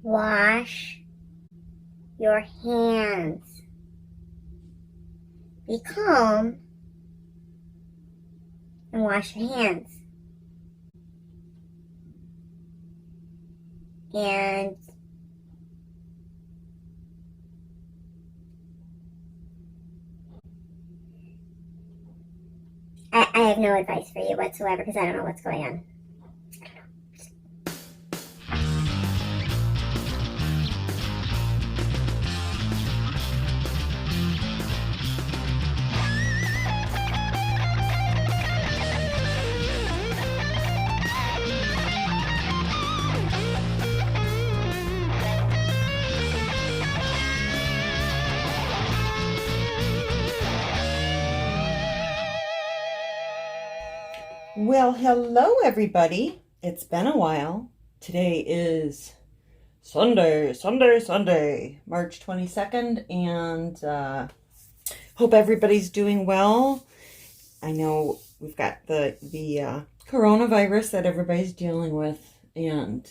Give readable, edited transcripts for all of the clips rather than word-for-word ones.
Wash your hands. Be calm and wash your hands. And I have no advice for you whatsoever because I don't know what's going on. Well, hello everybody. It's been a while. Today is Sunday, March 22nd, and hope everybody's doing well. I know we've got the coronavirus that everybody's dealing with, and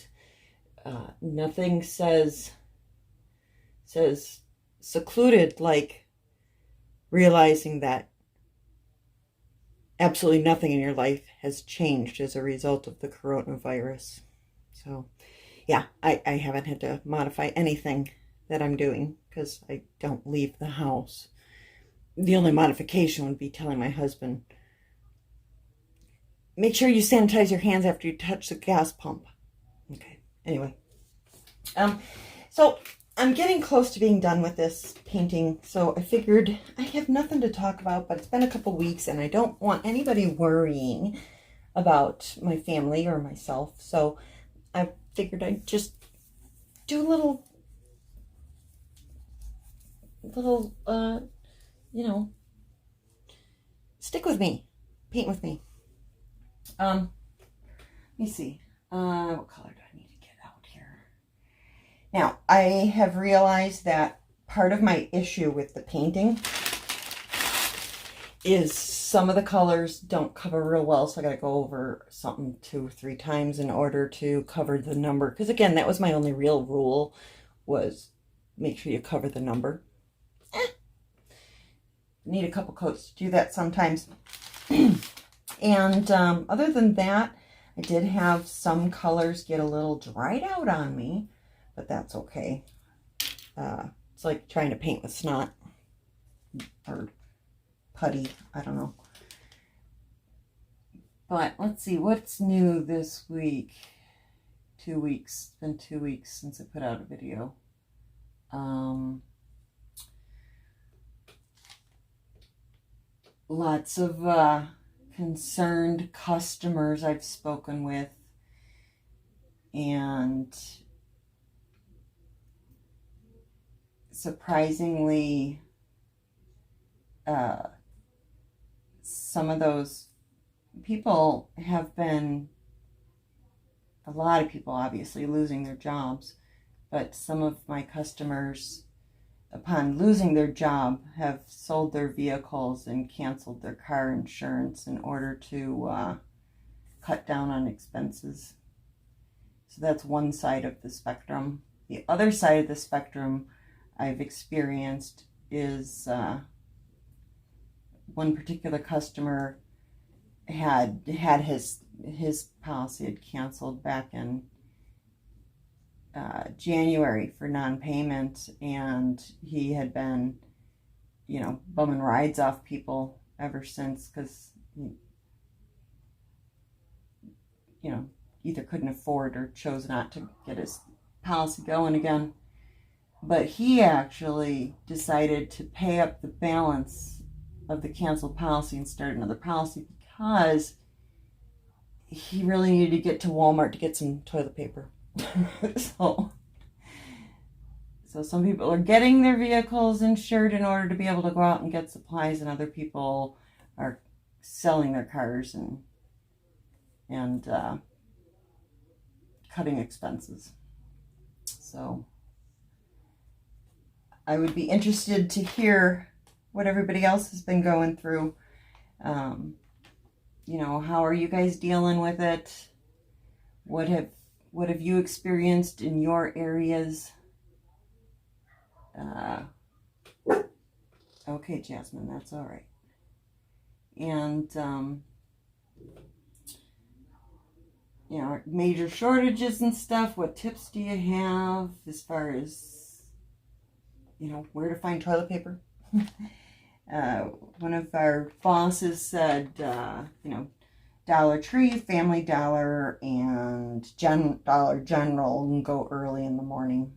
nothing says secluded like realizing that absolutely nothing in your life has changed as a result of the coronavirus. So, yeah, I haven't had to modify anything that I'm doing because I don't leave the house. The only modification would be telling my husband, make sure you sanitize your hands after you touch the gas pump. Okay, anyway. So I'm getting close to being done with this painting, so I figured I have nothing to talk about, but it's been a couple weeks and I don't want anybody worrying about my family or myself, so I figured I'd just do a little, you know, stick with me, paint with me. Let me see, what color do I need to get out here? Now, I have realized that part of my issue with the painting is some of the colors don't cover real well, so I got to go over something 2 or 3 times in order to cover the number. Because again, that was my only real rule, was make sure you cover the number. Need a couple coats to do that sometimes. And other than that, I did have some colors get a little dried out on me. But that's okay. It's like trying to paint with snot or putty. I don't know. But let's see, what's new this week? 2 weeks. It's been 2 weeks since I put out a video. Lots of concerned customers I've spoken with. And surprisingly, some of those people have been, a lot of people obviously losing their jobs, but some of my customers, upon losing their job, have sold their vehicles and canceled their car insurance in order to cut down on expenses. So that's one side of the spectrum. The other side of the spectrum I've experienced is one particular customer had his policy had canceled back in January for non-payment, and he had been, you know, bumming rides off people ever since because, you know, either couldn't afford or chose not to get his policy going again. But he actually decided to pay up the balance of the canceled policy and start another policy because he really needed to get to Walmart to get some toilet paper. So some people are getting their vehicles insured in order to be able to go out and get supplies, and other people are selling their cars and cutting expenses. So I would be interested to hear what everybody else has been going through. You know, how are you guys dealing with it? What what have you experienced in your areas? Okay, Jasmine, that's all right. And, you know, major shortages and stuff. What tips do you have as far as, you know, where to find toilet paper? One of our bosses said, you know, Dollar Tree, Family Dollar, and Dollar General, and go early in the morning.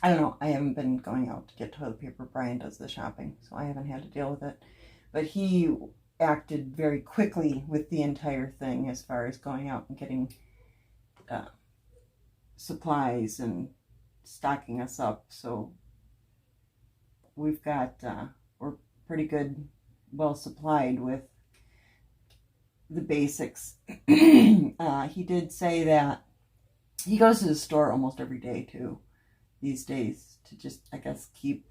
I don't know. I haven't been going out to get toilet paper. Brian does the shopping, so I haven't had to deal with it. But he acted very quickly with the entire thing as far as going out and getting supplies and stocking us up. So we've got, we're pretty good, well supplied with the basics. He did say that he goes to the store almost every day too these days to just, I guess, keep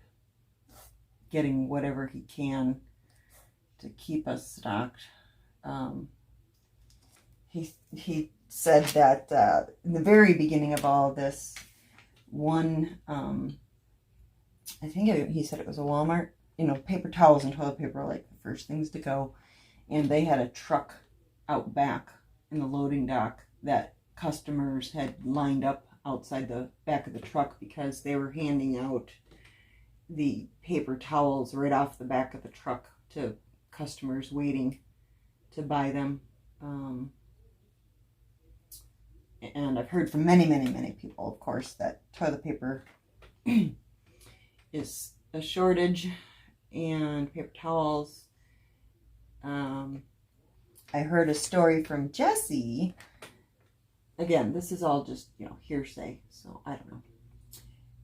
getting whatever he can to keep us stocked. He said that in the very beginning of all of this, one, I think he said it was a Walmart, you know, paper towels and toilet paper are like the first things to go. And they had a truck out back in the loading dock that customers had lined up outside the back of the truck because they were handing out the paper towels right off the back of the truck to customers waiting to buy them. And I've heard from many, many, many people, of course, that toilet paper is a shortage, and paper towels. I heard a story from Jessie. Again, this is all just, you know, hearsay, so I don't know.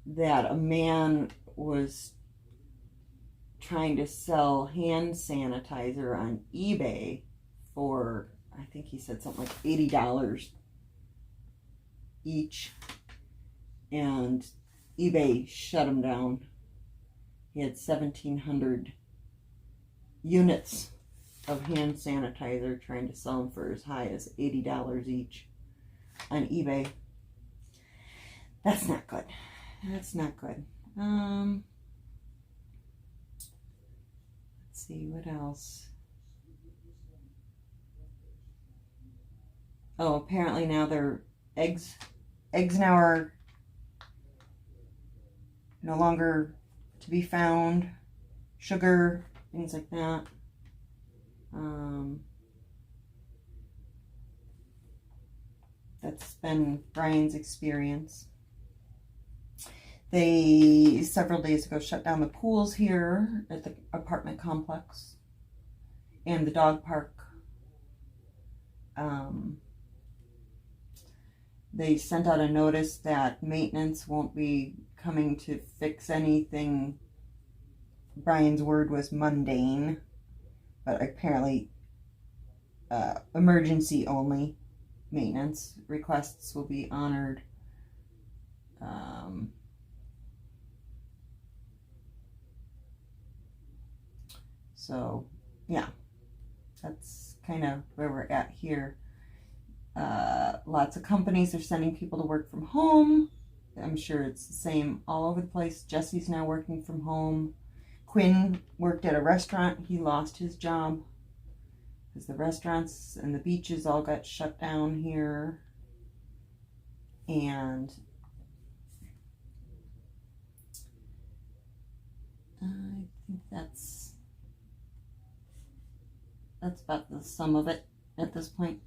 That a man was trying to sell hand sanitizer on eBay for, I think he said something like $80 each, and eBay shut him down. He had 1,700 units of hand sanitizer, trying to sell them for as high as $80 each on eBay. That's not good. That's not good. Let's see, what else? Oh, apparently now they're eggs now are no longer to be found. Sugar, things like that. That's been Brian's experience. They, several days ago, shut down the pools here at the apartment complex and the dog park. They sent out a notice that maintenance won't be coming to fix anything. Brian's word was mundane, but apparently emergency only maintenance requests will be honored. So yeah, that's kind of where we're at here. Lots of companies are sending people to work from home. I'm sure it's the same all over the place. Jesse's now working from home. Quinn worked at a restaurant. He lost his job because the restaurants and the beaches all got shut down here. And I think that's about the sum of it at this point.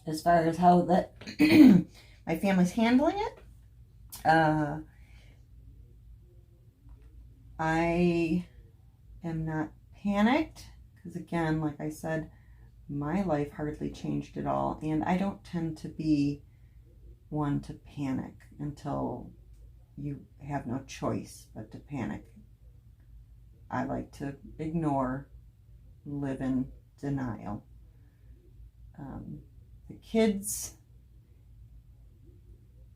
As far as how that my family's handling it, I am not panicked because, again, like I said, my life hardly changed at all, and I don't tend to be one to panic until you have no choice but to panic. I like to ignore, live in denial. The kids,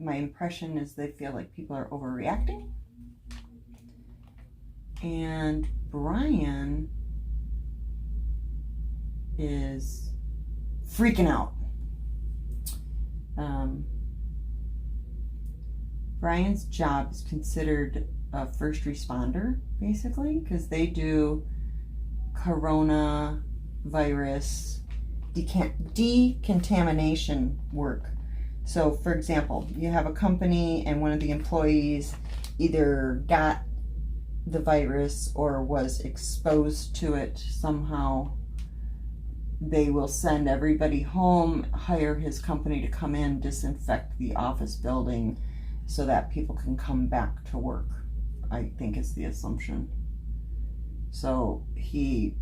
my impression is they feel like people are overreacting. And Brian is freaking out. Brian's job is considered a first responder, basically, because they do coronavirus decontamination work. So, for example, you have a company and one of the employees either got the virus or was exposed to it somehow. They will send everybody home, hire his company to come in, disinfect the office building so that people can come back to work, I think is the assumption. So he,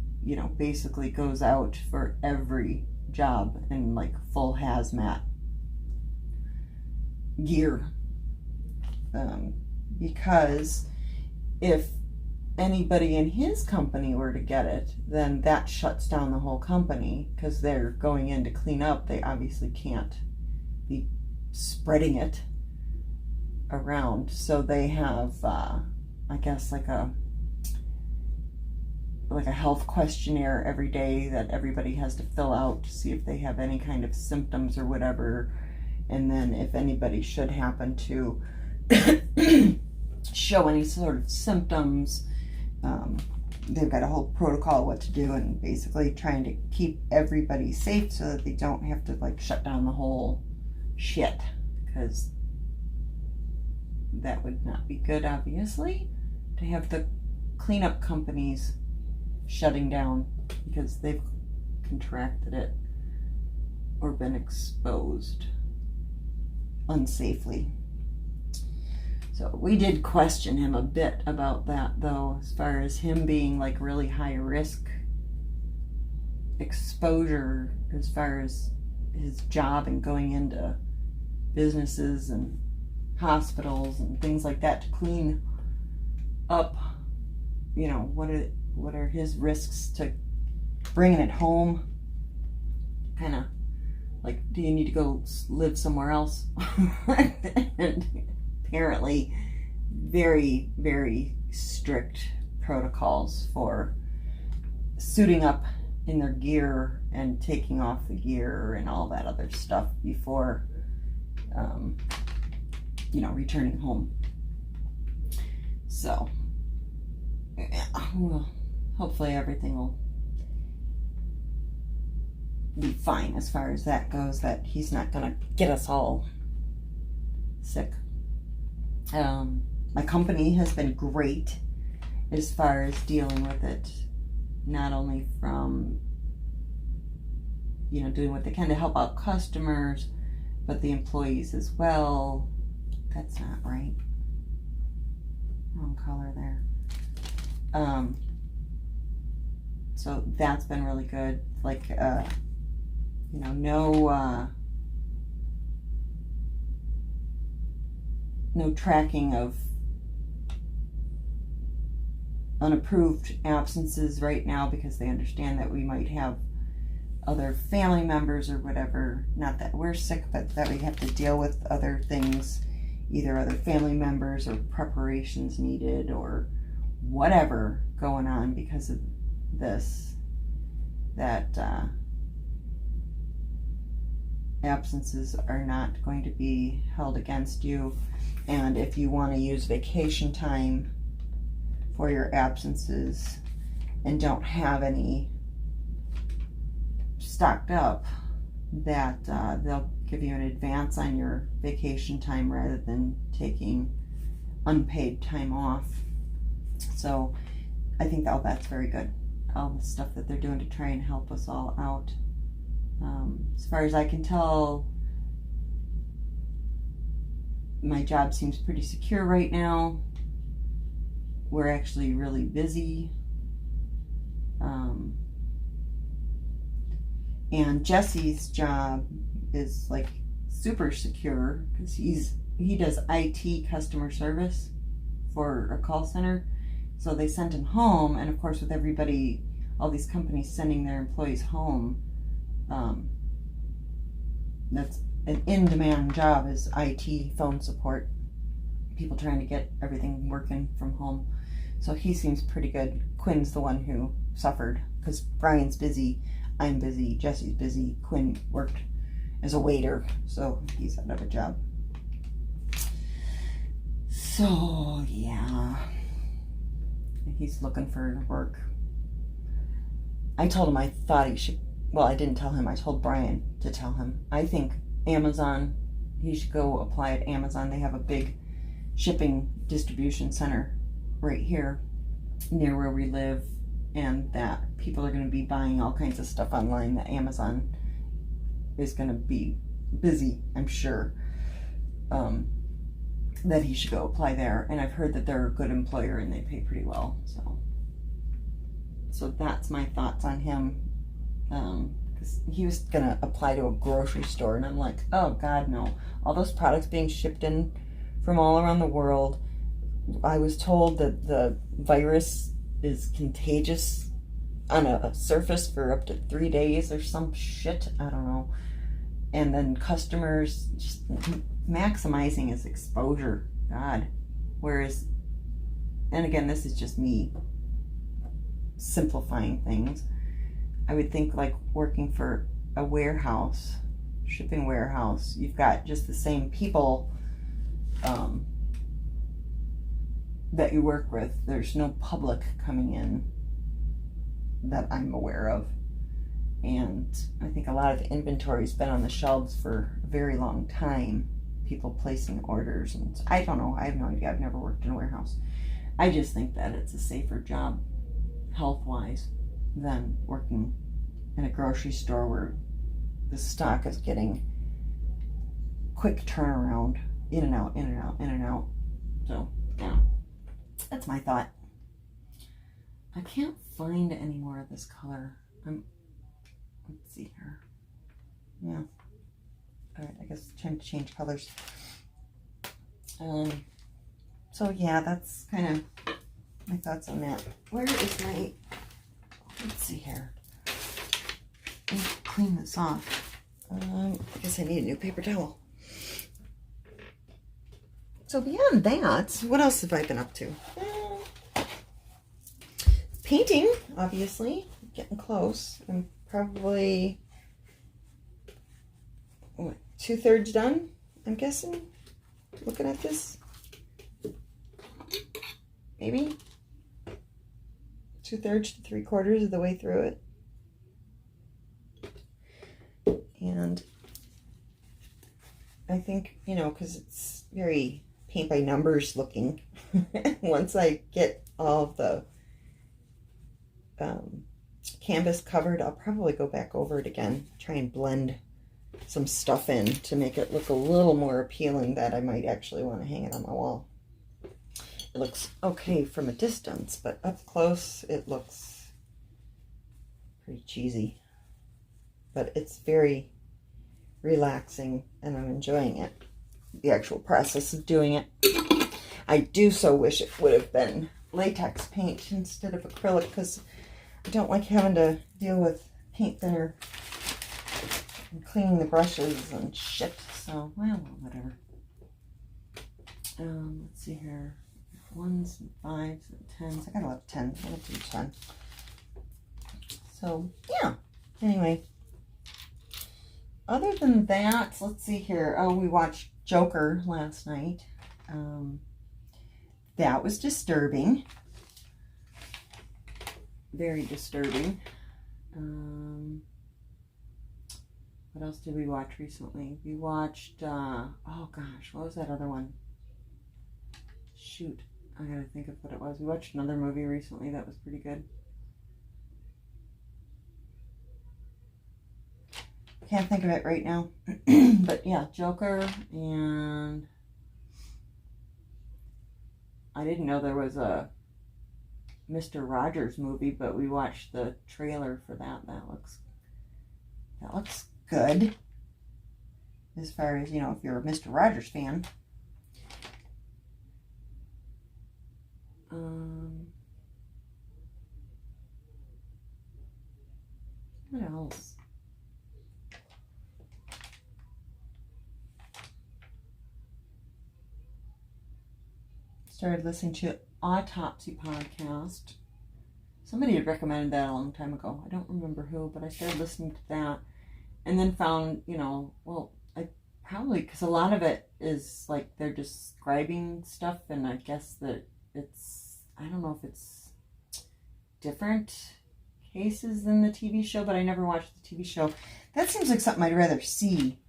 basically goes out for every job in like full hazmat gear. Because if anybody in his company were to get it, then that shuts down the whole company, because they're going in to clean up. They obviously can't be spreading it around. So they have, I guess, like a health questionnaire every day that everybody has to fill out to see if they have any kind of symptoms or whatever. And then if anybody should happen to show any sort of symptoms, they've got a whole protocol what to do, and basically trying to keep everybody safe so that they don't have to like shut down the whole shit, because that would not be good, obviously, to have the cleanup companies shutting down because they've contracted it or been exposed unsafely. So we did question him a bit about that, though, as far as him being like really high risk exposure as far as his job and going into businesses and hospitals and things like that to clean up. What are his risks to bringing it home? Kind of like, do you need to go live somewhere else? And apparently very, very strict protocols for suiting up in their gear and taking off the gear and all that other stuff before returning home. So well, hopefully everything will be fine as far as that goes, that he's not gonna get us all sick. My company has been great as far as dealing with it, not only from doing what they can to help out customers, but the employees as well. That's not right. Wrong color there. So that's been really good. Like, no tracking of unapproved absences right now, because they understand that we might have other family members or whatever, not that we're sick, but that we have to deal with other things, either other family members or preparations needed or whatever going on because of this, that absences are not going to be held against you. And if you want to use vacation time for your absences and don't have any stocked up, that they'll give you an advance on your vacation time rather than taking unpaid time off. So I think all that's very good. All the stuff that they're doing to try and help us all out. As far as I can tell, my job seems pretty secure right now. We're actually really busy. And Jesse's job is like super secure because he does IT customer service for a call center. So they sent him home, and of course with everybody, all these companies sending their employees home, that's an in-demand job, is IT phone support, people trying to get everything working from home. So he seems pretty good. Quinn's the one who suffered because Brian's busy. I'm busy, Jesse's busy, Quinn worked as a waiter, so he's out of a job. So yeah, he's looking for work. I told him I thought he should, well, I didn't tell him, I told Brian to tell him. I think Amazon, he should go apply at Amazon. They have a big shipping distribution center right here near where we live, and that people are going to be buying all kinds of stuff online. That Amazon is going to be busy, I'm sure. That he should go apply there, and I've heard that they're a good employer and they pay pretty well. So that's my thoughts on him. Because he was gonna apply to a grocery store, and I'm like, oh God, no! All those products being shipped in from all around the world. I was told that the virus is contagious on a surface for up to 3 days or some shit. I don't know. And then customers just maximizing his exposure. God. Whereas, and again, this is just me simplifying things. I would think like working for a warehouse, shipping warehouse, you've got just the same people that you work with. There's no public coming in that I'm aware of. And I think a lot of the inventory's been on the shelves for a very long time. People placing orders, and I don't know. I have no idea. I've never worked in a warehouse. I just think that it's a safer job, health-wise, than working in a grocery store where the stock is getting quick turnaround, in and out, in and out, in and out. So, yeah, that's my thought. I can't find any more of this color. Let's see here. Yeah. All right, I guess it's time to change colors. So yeah, that's kind of my thoughts on that. Where is my, let's see here. Let me clean this off. I guess I need a new paper towel. So beyond that, what else have I been up to? Painting, obviously, getting close. I'm probably, what, 2/3 done, I'm guessing, looking at this. Maybe 2/3 to 3/4 of the way through it. And I think, you know, because it's very paint by numbers looking, once I get all of the canvas covered, I'll probably go back over it again, try and blend some stuff in to make it look a little more appealing, that I might actually want to hang it on my wall. It looks okay from a distance, but up close it looks pretty cheesy. But it's very relaxing and I'm enjoying it, the actual process of doing it. I do so wish it would have been latex paint instead of acrylic, because I don't like having to deal with paint thinner and cleaning the brushes and shit. So, well, whatever. Let's see here. 1s and 5s and 10s. I got a lot of 10s. I got to do 10. So, yeah. Anyway. Other than that, let's see here. Oh, we watched Joker last night. That was disturbing. Very disturbing. What else did we watch recently? We watched, oh gosh, what was that other one? Shoot, I gotta think of what it was. We watched another movie recently that was pretty good. Can't think of it right now. But yeah, Joker, and I didn't know there was a Mr. Rogers movie, but we watched the trailer for that. That looks good. As far as, you know, if you're a Mr. Rogers fan. What else? Started listening to Autopsy podcast. Somebody had recommended that a long time ago. I don't remember who, but I started listening to that and then found, well, I probably, because a lot of it is like they're describing stuff, and I guess that I don't know if it's different cases than the TV show, but I never watched the TV show. That seems like something I'd rather see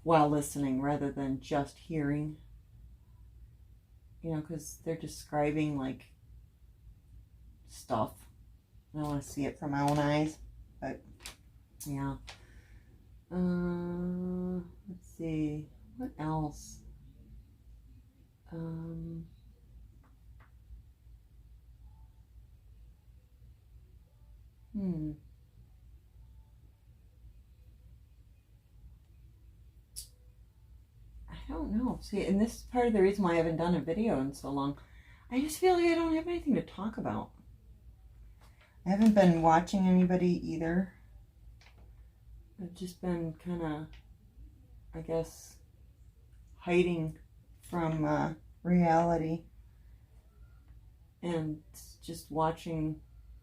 while listening rather than just hearing. Because they're describing like stuff. I want to see it from my own eyes, but yeah. Let's see, what else? I don't know. See, and this is part of the reason why I haven't done a video in so long. I just feel like I don't have anything to talk about. I haven't been watching anybody either. I've just been kind of, I guess, hiding from reality and just watching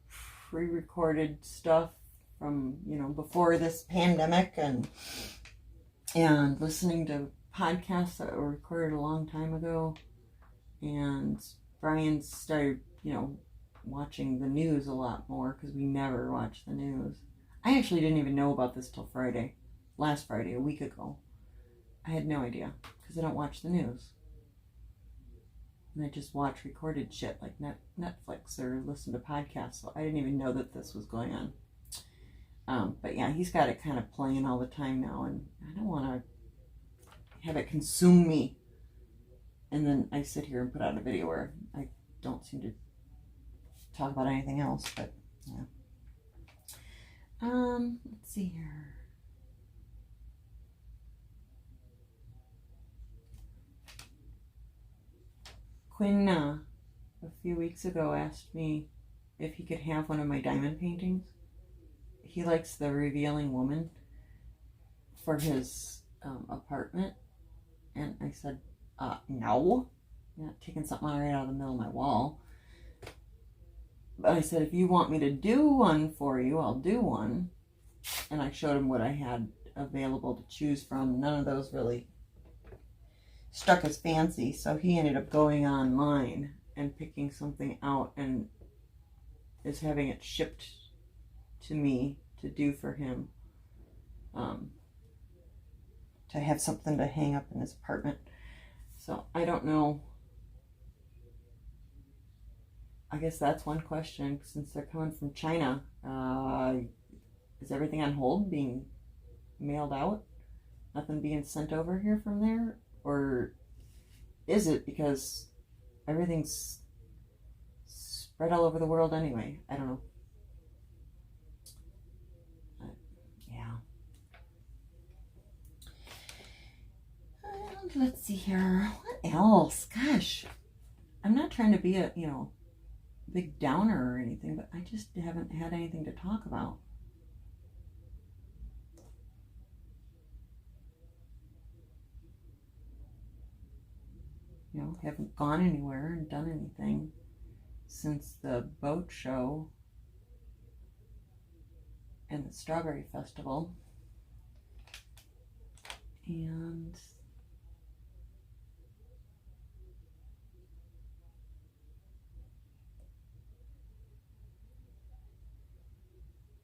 pre-recorded stuff from, before this pandemic, and listening to podcasts that were recorded a long time ago. And Brian started, watching the news a lot more, because we never watch the news. I actually didn't even know about this till Friday. Last Friday, a week ago. I had no idea, because I don't watch the news. And I just watch recorded shit like Netflix or listen to podcasts, so I didn't even know that this was going on. But yeah, he's got it kind of playing all the time now, and I don't want to have it consume me. And then I sit here and put out a video where I don't seem to talk about anything else, but yeah. Let's see here. Quinn, a few weeks ago, asked me if he could have one of my diamond paintings. He likes the Revealing Woman for his apartment. And I said, no. I'm not taking something right out of the middle of my wall. But I said, if you want me to do one for you, I'll do one. And I showed him what I had available to choose from. None of those really struck his fancy. So he ended up going online and picking something out and is having it shipped to me to do for him. To have something to hang up in his apartment. So I don't know. I guess that's one question, since they're coming from China. Is everything on hold, being mailed out? Nothing being sent over here from there? Or is it because everything's spread all over the world anyway? I don't know. Yeah. And let's see here. What else? Gosh. I'm not trying to be a, big downer or anything, but I just haven't had anything to talk about. Haven't gone anywhere and done anything since the boat show and the Strawberry Festival.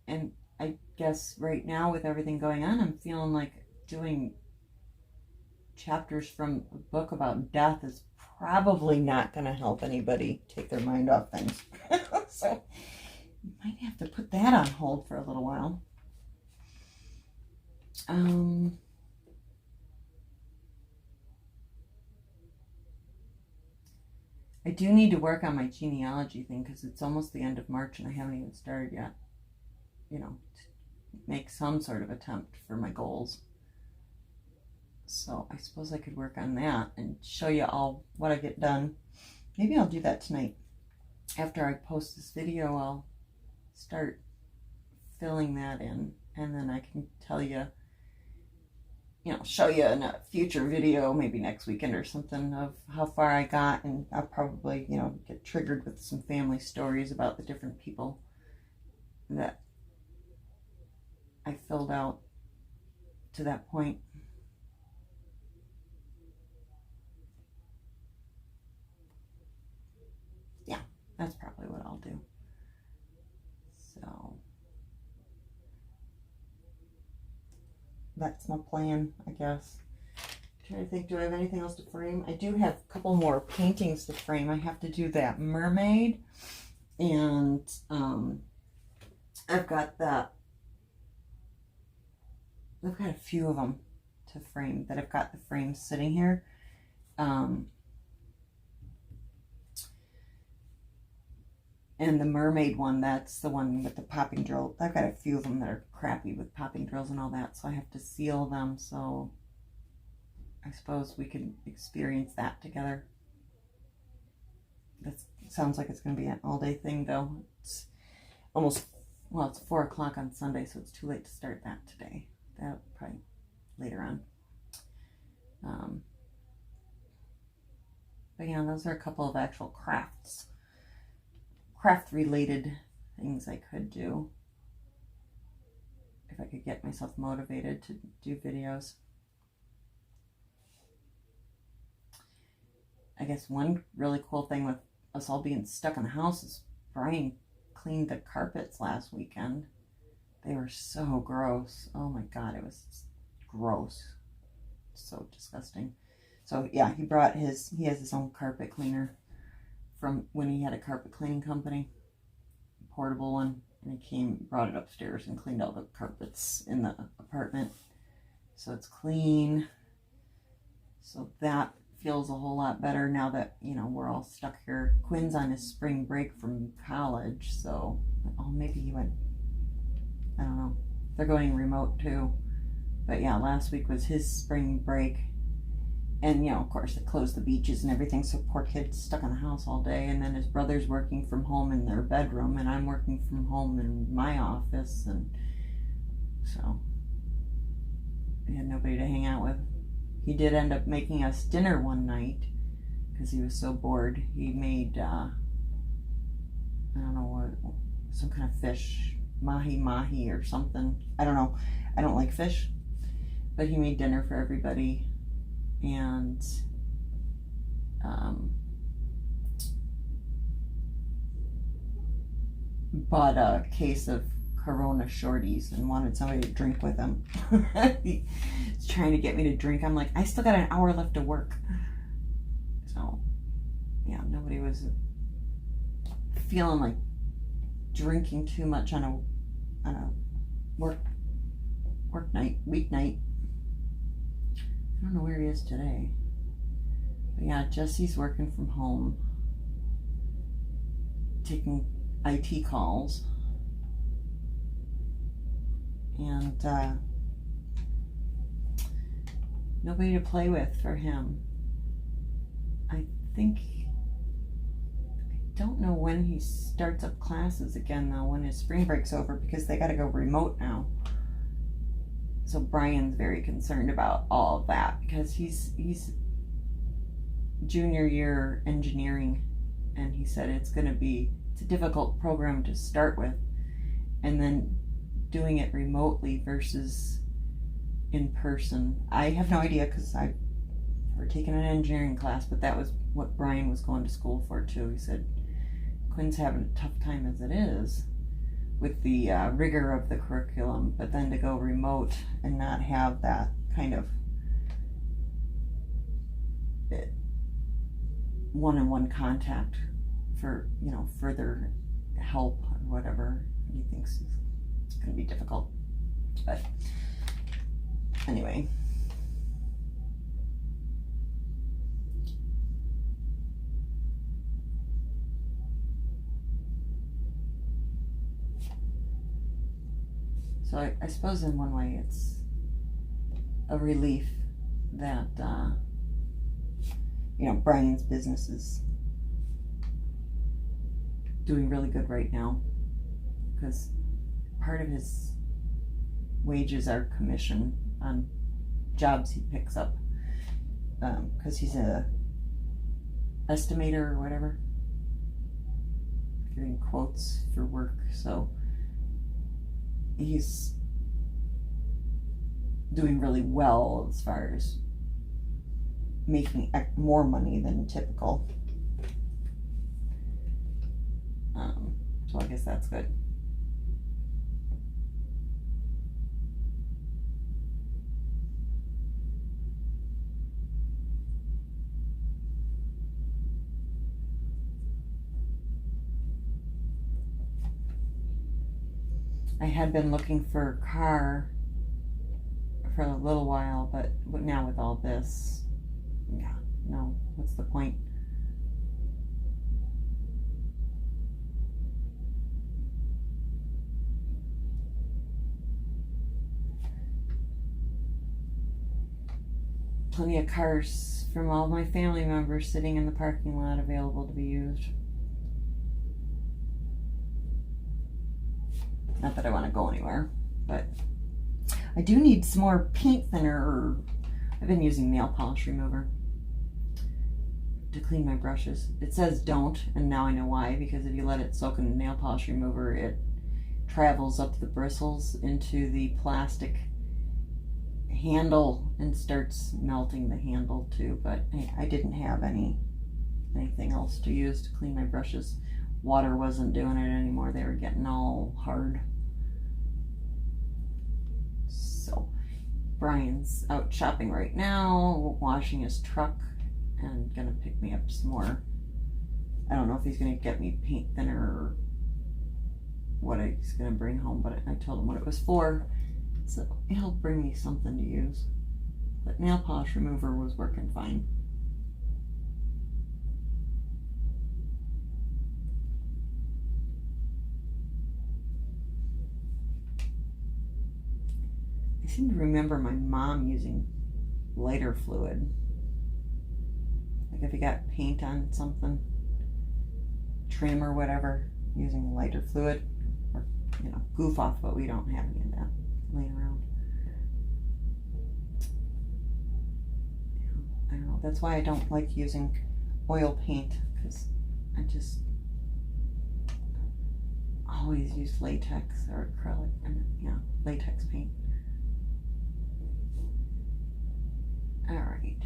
And I guess right now, with everything going on, I'm feeling like doing chapters from a book about death is probably not going to help anybody take their mind off things. So you might have to put that on hold for a little while. I do need to work on my genealogy thing, because it's almost the end of March and I haven't even started yet. To make some sort of attempt for my goals. So I suppose I could work on that and show you all what I get done. Maybe I'll do that tonight. After I post this video, I'll start filling that in, and then I can tell you show you in a future video, maybe next weekend or something, of how far I got. And I'll probably, get triggered with some family stories about the different people that I filled out to that point. Yeah, that's probably what I'll do. So that's my plan, I guess. Trying to think, do I have anything else to frame? I do have a couple more paintings to frame. I have to do that mermaid, and I've got a few of them to frame that I've got the frames sitting here. And the mermaid one, that's the one with the popping drill. I've got a few of them that are crappy with popping drills and all that, so I have to seal them. So I suppose we can experience that together. That sounds like it's going to be an all-day thing, though. It's almost, well, it's 4 o'clock on Sunday, so it's too late to start that today. That'll probably later on. But yeah, those are a couple of actual craft-related things I could do if I could get myself motivated to do videos. I guess one really cool thing with us all being stuck in the house is Brian cleaned the carpets last weekend. They were so gross. Oh my God, it was gross. So disgusting. So yeah, he has his own carpet cleaner from when he had a carpet cleaning company, a portable one, and he brought it upstairs and cleaned all the carpets in the apartment. So it's clean. So that feels a whole lot better now that, we're all stuck here. Quinn's on his spring break from college, so, maybe he went, I don't know. They're going remote too. But yeah, last week was his spring break. And, of course, they closed the beaches and everything, so poor kid's stuck in the house all day. And then his brother's working from home in their bedroom, and I'm working from home in my office. And so we had nobody to hang out with. He did end up making us dinner one night because he was so bored. He made, I don't know what, some kind of fish, mahi or something. I don't know. I don't like fish. But he made dinner for everybody. And bought a case of Corona shorties and wanted somebody to drink with him. He's trying to get me to drink. I'm like, I still got an hour left to work. So yeah, nobody was feeling like drinking too much on a work night, weeknight. I don't know where he is today. But yeah, Jesse's working from home, taking IT calls. And nobody to play with for him. I don't know when he starts up classes again, though, when his spring break's over, because they got to go remote now. So Brian's very concerned about all of that because he's junior year engineering, and he said it's a difficult program to start with, and then doing it remotely versus in person. I have no idea because I've never taken an engineering class, but that was what Brian was going to school for too. He said Quinn's having a tough time as it is with the rigor of the curriculum, but then to go remote and not have that kind of one-on-one contact for, further help or whatever, he thinks it's going to be difficult. But anyway. So I suppose in one way it's a relief that, Brian's business is doing really good right now, because part of his wages are commission on jobs he picks up, because he's a estimator or whatever, getting quotes for work. So he's doing really well as far as making more money than typical. So I guess that's good. I had been looking for a car for a little while, but now with all this, yeah, no, what's the point? Plenty of cars from all my family members sitting in the parking lot available to be used. Not that I want to go anywhere, but I do need some more paint thinner. I've been using nail polish remover to clean my brushes. It says don't, and now I know why, because if you let it soak in nail polish remover, it travels up the bristles into the plastic handle and starts melting the handle too. But I didn't have anything else to use to clean my brushes. Water wasn't doing it anymore. They were getting all hard. So Brian's out shopping right now, washing his truck, and gonna pick me up some more. I don't know if he's gonna get me paint thinner or what he's gonna bring home, but I told him what it was for, so he'll bring me something to use. But nail polish remover was working fine. I seem to remember my mom using lighter fluid. Like if you got paint on something, trim or whatever, using lighter fluid, or goof off, but we don't have any of that laying around. I don't know. That's why I don't like using oil paint, because I just always use latex or acrylic, latex paint. All right.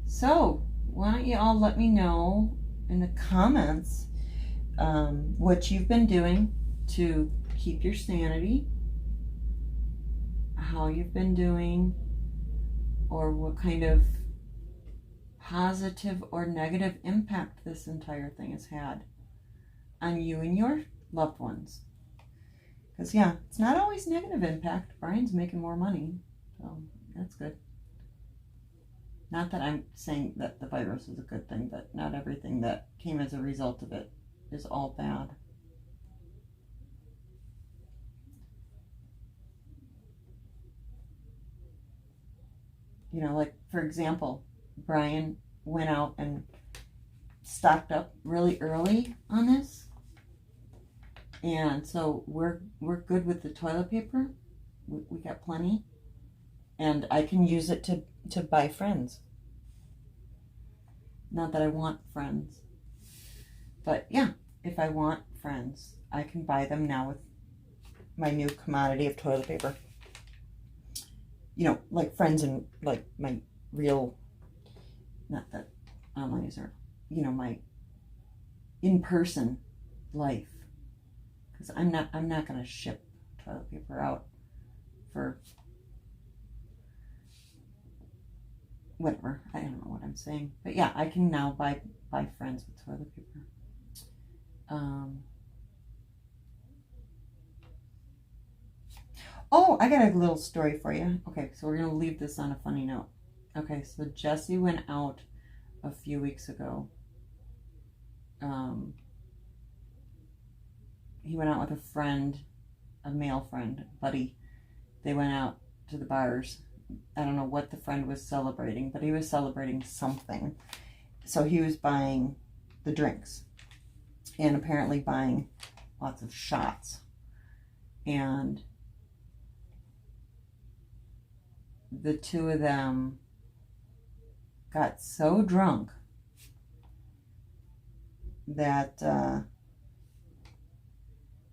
So, why don't you all let me know in the comments what you've been doing to keep your sanity, how you've been doing, or what kind of positive or negative impact this entire thing has had on you and your loved ones. Because, yeah, it's not always negative impact. Brian's making more money, so that's good. Not that I'm saying that the virus is a good thing, but not everything that came as a result of it is all bad. Like, for example, Brian went out and stocked up really early on this. And so we're good with the toilet paper. We got plenty. And I can use it to buy friends. Not that I want friends. But yeah, if I want friends, I can buy them now with my new commodity of toilet paper. Like friends and like my real, not that online user, my in-person life. Because I'm not going to ship toilet paper out for whatever. I don't know what I'm saying. But yeah, I can now buy friends with toilet paper. Oh, I got a little story for you. Okay, so we're going to leave this on a funny note. Okay, so Jesse went out a few weeks ago. He went out with a friend, a male friend, buddy. They went out to the bars. I don't know what the friend was celebrating, but he was celebrating something. So he was buying the drinks and apparently buying lots of shots. And the two of them got so drunk that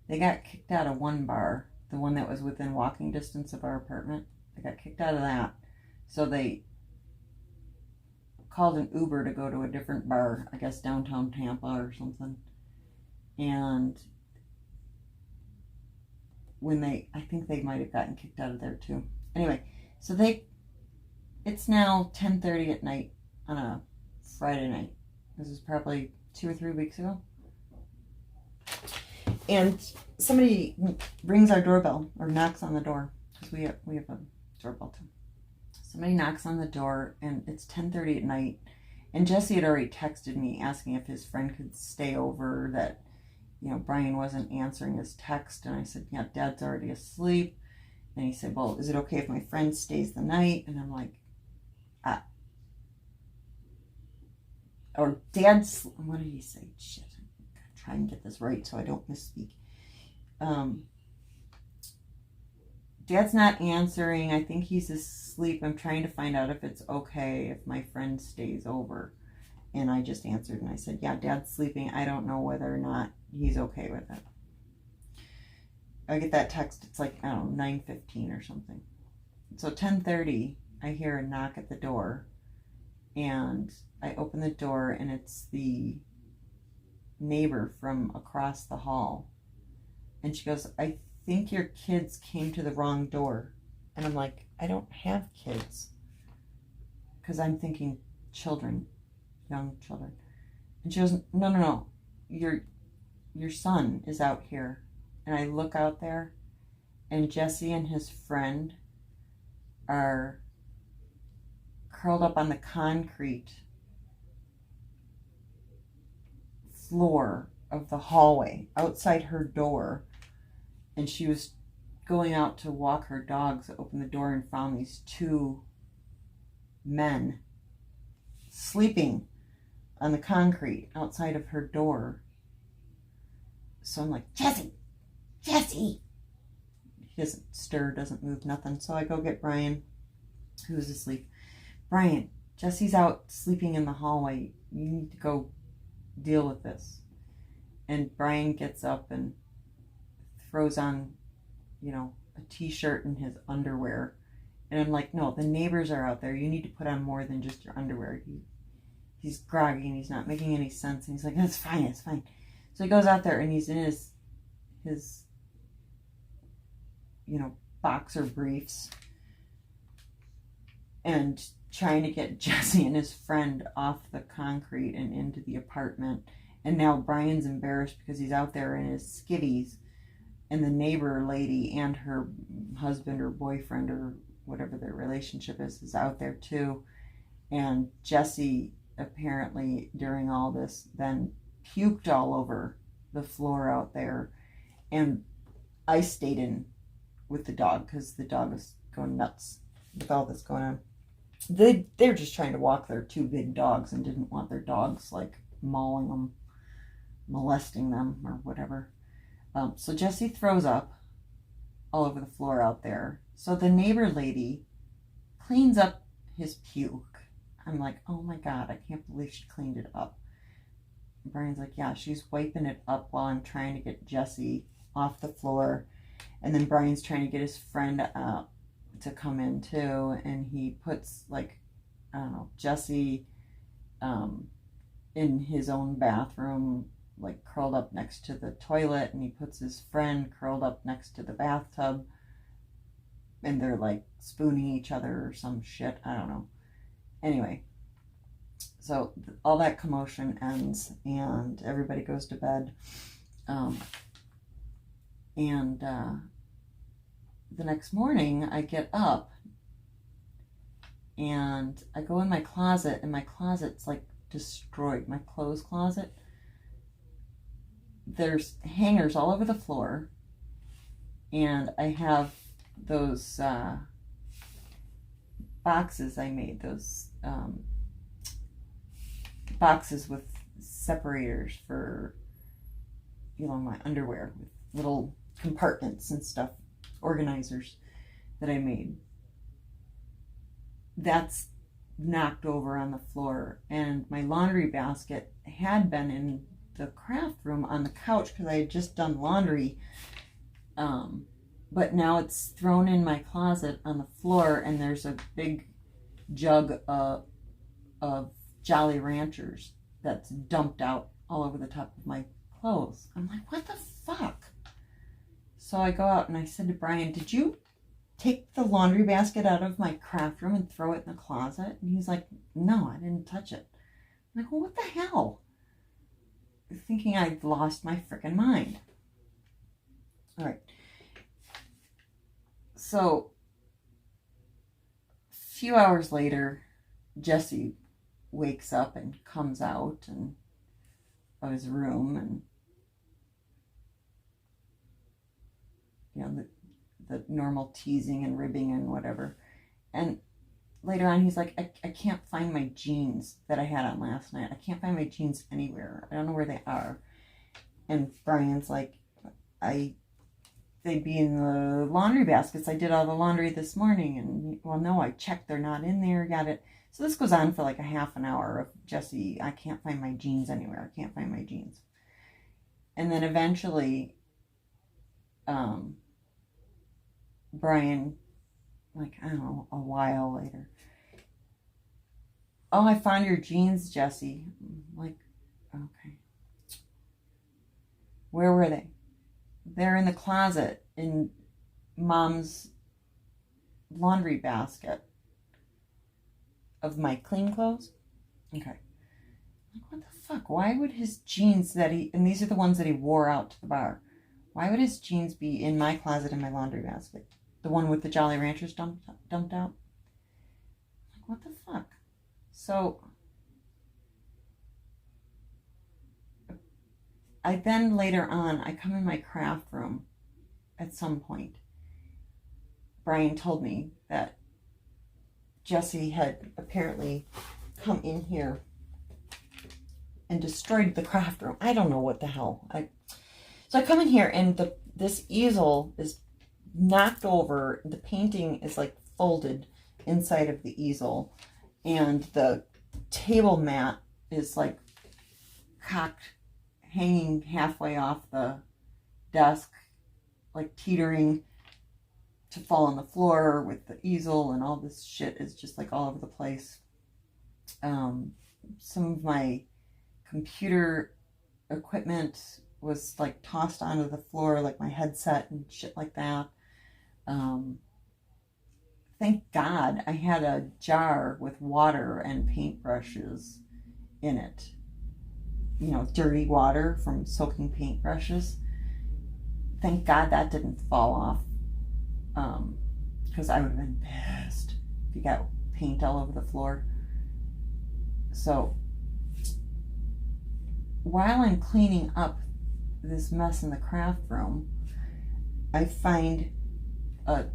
they got kicked out of one bar, the one that was within walking distance of our apartment. They got kicked out of that. So they called an Uber to go to a different bar, I guess downtown Tampa or something. And I think they might have gotten kicked out of there too. Anyway, so it's now 10:30 at night on a Friday night. This is probably 2 or 3 weeks ago. And somebody rings our doorbell or knocks on the door, because we have a doorbell too. Somebody knocks on the door and it's 10:30 at night. And Jesse had already texted me asking if his friend could stay over, that, Brian wasn't answering his text. And I said, yeah, Dad's already asleep. And he said, well, is it okay if my friend stays the night? And I'm like, or Dad's, what did he say? Shit, I'm gonna try and get this right so I don't misspeak. Dad's not answering. I think he's asleep. I'm trying to find out if it's okay if my friend stays over. And I just answered and I said, yeah, Dad's sleeping. I don't know whether or not he's okay with it. I get that text. It's like, I don't know, 9:15 or something. So 10:30, I hear a knock at the door. And I open the door and it's the neighbor from across the hall. And she goes, I think your kids came to the wrong door. And I'm like, I don't have kids. Because I'm thinking children, young children. And she goes, no. Your son is out here. And I look out there and Jesse and his friend are curled up on the concrete floor of the hallway outside her door. And she was going out to walk her dogs, opened the door and found these two men sleeping on the concrete outside of her door. So I'm like, Jesse! He doesn't stir, doesn't move, nothing. So I go get Brian, who's asleep. Brian, Jesse's out sleeping in the hallway. You need to go deal with this. And Brian gets up and throws on, a t-shirt and his underwear. And I'm like, no, the neighbors are out there. You need to put on more than just your underwear. He's groggy and he's not making any sense. And he's like, it's fine. So he goes out there and he's in his boxer briefs and trying to get Jesse and his friend off the concrete and into the apartment. And now Brian's embarrassed because he's out there in his skivvies, and the neighbor lady and her husband or boyfriend or whatever their relationship is out there too. And Jesse apparently during all this then puked all over the floor out there. And I stayed in with the dog because the dog was going nuts with all this going on. They're just trying to walk their two big dogs and didn't want their dogs like mauling them, molesting them or whatever. So Jesse throws up all over the floor out there. So the neighbor lady cleans up his puke. I'm like, oh my God, I can't believe she cleaned it up. And Brian's like, yeah, she's wiping it up while I'm trying to get Jesse off the floor. And then Brian's trying to get his friend to come in too. And he puts Jesse in his own bathroom, like curled up next to the toilet, and he puts his friend curled up next to the bathtub, and they're like spooning each other or some shit. I don't know. Anyway, so all that commotion ends and everybody goes to bed. The next morning I get up and I go in my closet, and my closet's like destroyed. My clothes closet. There's hangers all over the floor, and I have those boxes I made, those boxes with separators for my underwear, with little compartments and stuff, organizers that I made. That's knocked over on the floor, and my laundry basket had been in the craft room on the couch because I had just done laundry, but now it's thrown in my closet on the floor, and there's a big jug of Jolly Ranchers that's dumped out all over the top of my clothes. I'm like, what the fuck? So I go out and I said to Brian, did you take the laundry basket out of my craft room and throw it in the closet? And he's like, no, I didn't touch it. I'm like, well, what the hell? Thinking I'd lost my freaking mind. All right. So a few hours later, Jesse wakes up and comes out of his room, and you know, the normal teasing and ribbing and whatever. And later on, he's like, I can't find my jeans that I had on last night. I can't find my jeans anywhere. I don't know where they are. And Brian's like, they'd be in the laundry baskets. I did all the laundry this morning. And, well, no, I checked. They're not in there. Got it. So this goes on for like a half an hour of Jesse, I can't find my jeans anywhere. I can't find my jeans. And then eventually, Brian, like, I don't know, a while later, oh, I found your jeans, Jesse. I'm like, okay. Where were they? They're in the closet in Mom's laundry basket of my clean clothes. Okay. Like, what the fuck? Why would his jeans and these are the ones that he wore out to the bar. Why would his jeans be in my closet in my laundry basket? The one with the Jolly Ranchers dumped out? Like, what the fuck? So I then later on, I come in my craft room at some point. Brian told me that Jesse had apparently come in here and destroyed the craft room. I don't know what the hell. So I come in here and this easel is knocked over. The painting is like folded inside of the easel, and the table mat is like cocked, hanging halfway off the desk, like teetering to fall on the floor with the easel, and all this shit is just like all over the place. Some of my computer equipment was like tossed onto the floor, like my headset and shit like that. Thank God I had a jar with water and paintbrushes in it. You know, dirty water from soaking paintbrushes. Thank God that didn't fall off. Because I would have been pissed if you got paint all over the floor. So while I'm cleaning up this mess in the craft room, I find a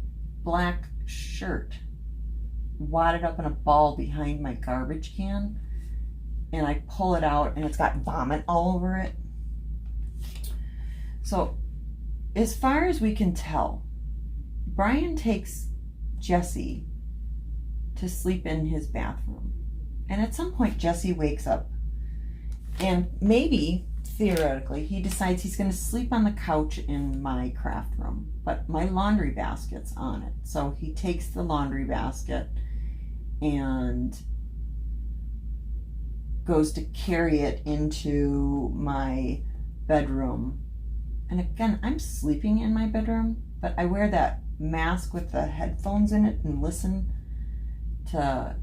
black shirt wadded up in a ball behind my garbage can, and I pull it out and it's got vomit all over it. So as far as we can tell, Brian takes Jesse to sleep in his bathroom, and at some point Jesse wakes up, and maybe theoretically he decides he's going to sleep on the couch in my craft room, but my laundry basket's on it. So he takes the laundry basket and goes to carry it into my bedroom. And again, I'm sleeping in my bedroom, but I wear that mask with the headphones in it and listen to,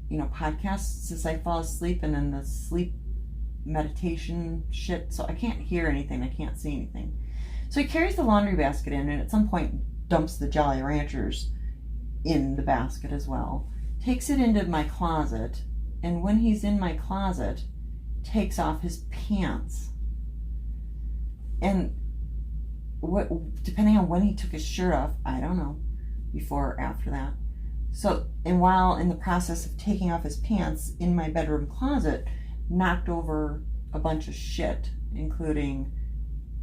you know, podcasts as I fall asleep, and then the sleep meditation shit, so I can't hear anything, I can't see anything. So he carries the laundry basket in, and at some point dumps the Jolly Ranchers in the basket as well, takes it into my closet, and when he's in my closet, takes off his pants. And what, depending on when he took his shirt off, I don't know, before or after that. So, and while in the process of taking off his pants in my bedroom closet, knocked over a bunch of shit, including,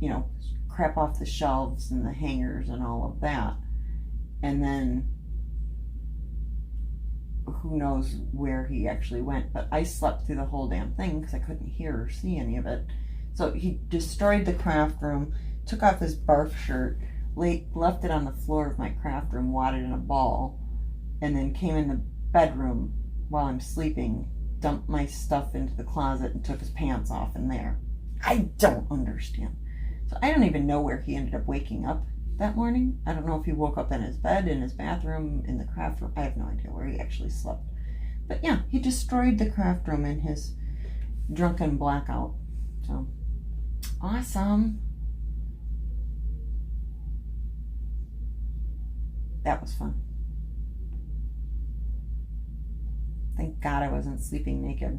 you know, crap off the shelves and the hangers and all of that. And then who knows where he actually went, but I slept through the whole damn thing because I couldn't hear or see any of it. So he destroyed the craft room, took off his barf shirt, left it on the floor of my craft room, wadded in a ball, and then came in the bedroom while I'm sleeping, dumped my stuff into the closet, and took his pants off in there. I don't understand. So I don't even know where he ended up waking up that morning. I don't know if he woke up in his bed, in his bathroom, in the craft room. I have no idea where he actually slept. But yeah, he destroyed the craft room in his drunken blackout. So, awesome. That was fun. Thank God I wasn't sleeping naked.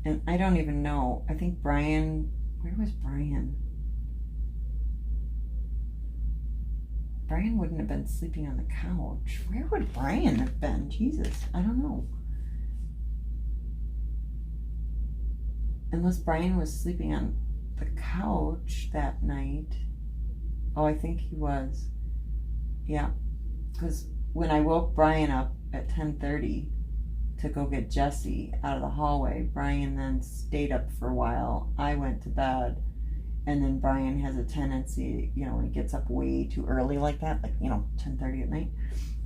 And I don't even know. I think Brian, where was Brian? Brian wouldn't have been sleeping on the couch. Where would Brian have been? Jesus, I don't know. Unless Brian was sleeping on the couch that night. Oh, I think he was. Yeah. Because when I woke Brian up at 10:30 to go get Jesse out of the hallway, Brian then stayed up for a while. I went to bed, and then Brian has a tendency, you know, when he gets up way too early like that, like, you know, 10:30 at night,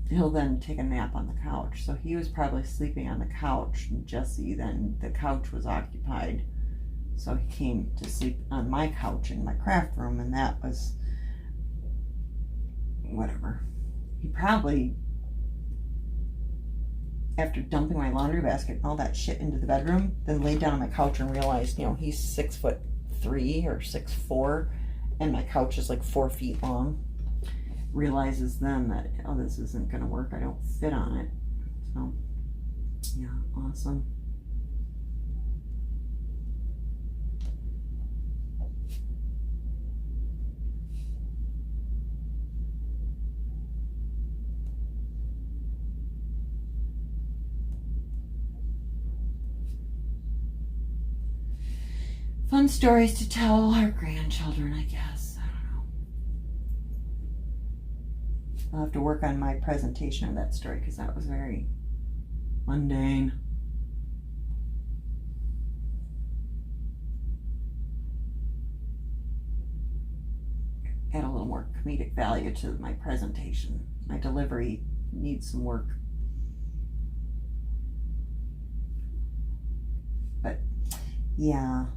he'll then take a nap on the couch. So he was probably sleeping on the couch, and Jesse, then the couch was occupied. So he came to sleep on my couch in my craft room, and that was whatever. He probably, after dumping my laundry basket and all that shit into the bedroom, then laid down on my couch and realized, you know, he's 6'3" or 6'4", and my couch is like 4 feet long. Realizes then that, oh, this isn't going to work. I don't fit on it. So, yeah, awesome. Fun stories to tell our grandchildren, I guess. I don't know. I'll have to work on my presentation of that story because that was very mundane. Add a little more comedic value to my presentation. My delivery needs some work. But yeah.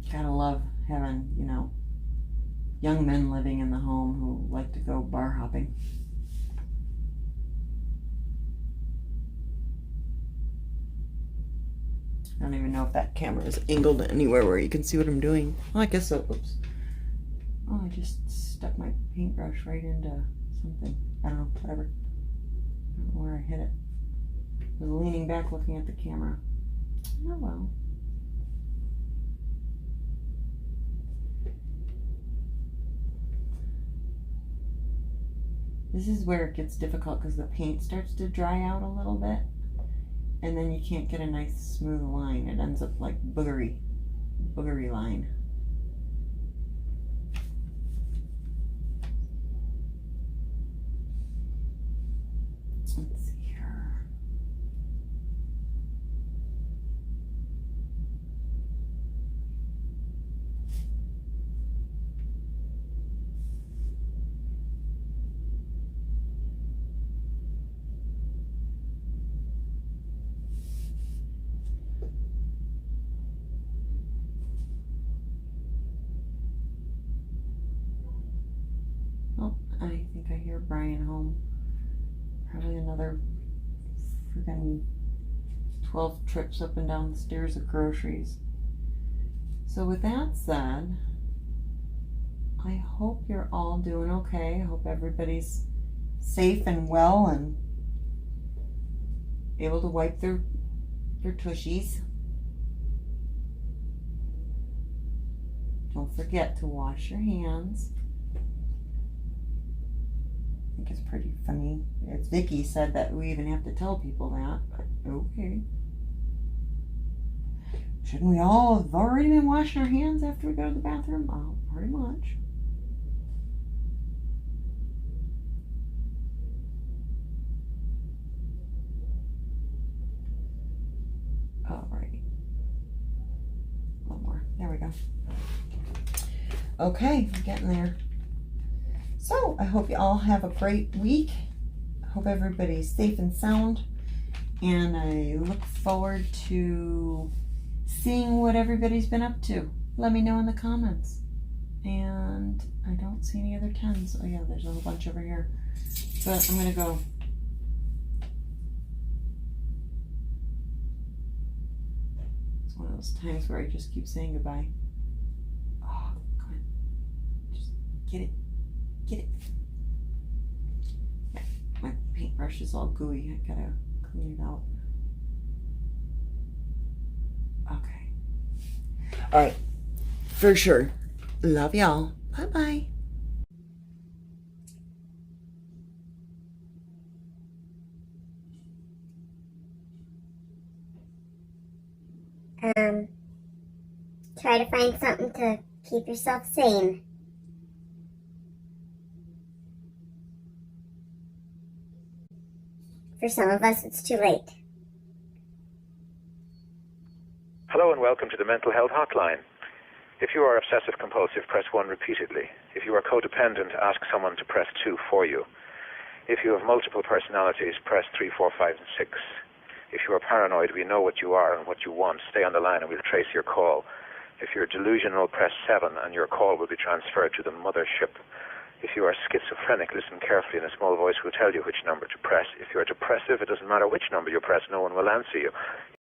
Gotta love having, you know, young men living in the home who like to go bar hopping. I don't even know if that camera is angled anywhere where you can see what I'm doing. Oh, I guess so. Oops. Oh, I just stuck my paintbrush right into something. I don't know, whatever. I don't know where I hit it. I was leaning back looking at the camera. Oh well. This is where it gets difficult because the paint starts to dry out a little bit, and then you can't get a nice smooth line. It ends up like boogery line. Let's see here. I think I hear Brian home. Probably another freaking 12 trips up and down the stairs of groceries. So with that said, I hope you're all doing okay. I hope everybody's safe and well and able to wipe their tushies. Don't forget to wash your hands. I think it's pretty funny. It's Vicky said that we even have to tell people that, but okay. Shouldn't we all have already been washing our hands after we go to the bathroom? Oh, pretty much. Alrighty. A little more. There we go. Okay, we're getting there. So, I hope you all have a great week. I hope everybody's safe and sound. And I look forward to seeing what everybody's been up to. Let me know in the comments. And I don't see any other 10s. Oh yeah, there's a whole bunch over here. But I'm going to go. It's one of those times where I just keep saying goodbye. Oh, come on. Just get it. Get it. Yeah, my paintbrush is all gooey. I gotta clean it out. Okay. All right. For sure. Love y'all. Bye-bye. Try to find something to keep yourself sane. For some of us, it's too late. Hello and welcome to the Mental Health Hotline. If you are obsessive compulsive, press 1 repeatedly. If you are codependent, ask someone to press 2 for you. If you have multiple personalities, press 3, 4, 5, and 6. If you are paranoid, we know what you are and what you want. Stay on the line and we'll trace your call. If you're delusional, press 7 and your call will be transferred to the mothership. If you are schizophrenic, listen carefully and a small voice will tell you which number to press. If you are depressive, it doesn't matter which number you press, no one will answer you.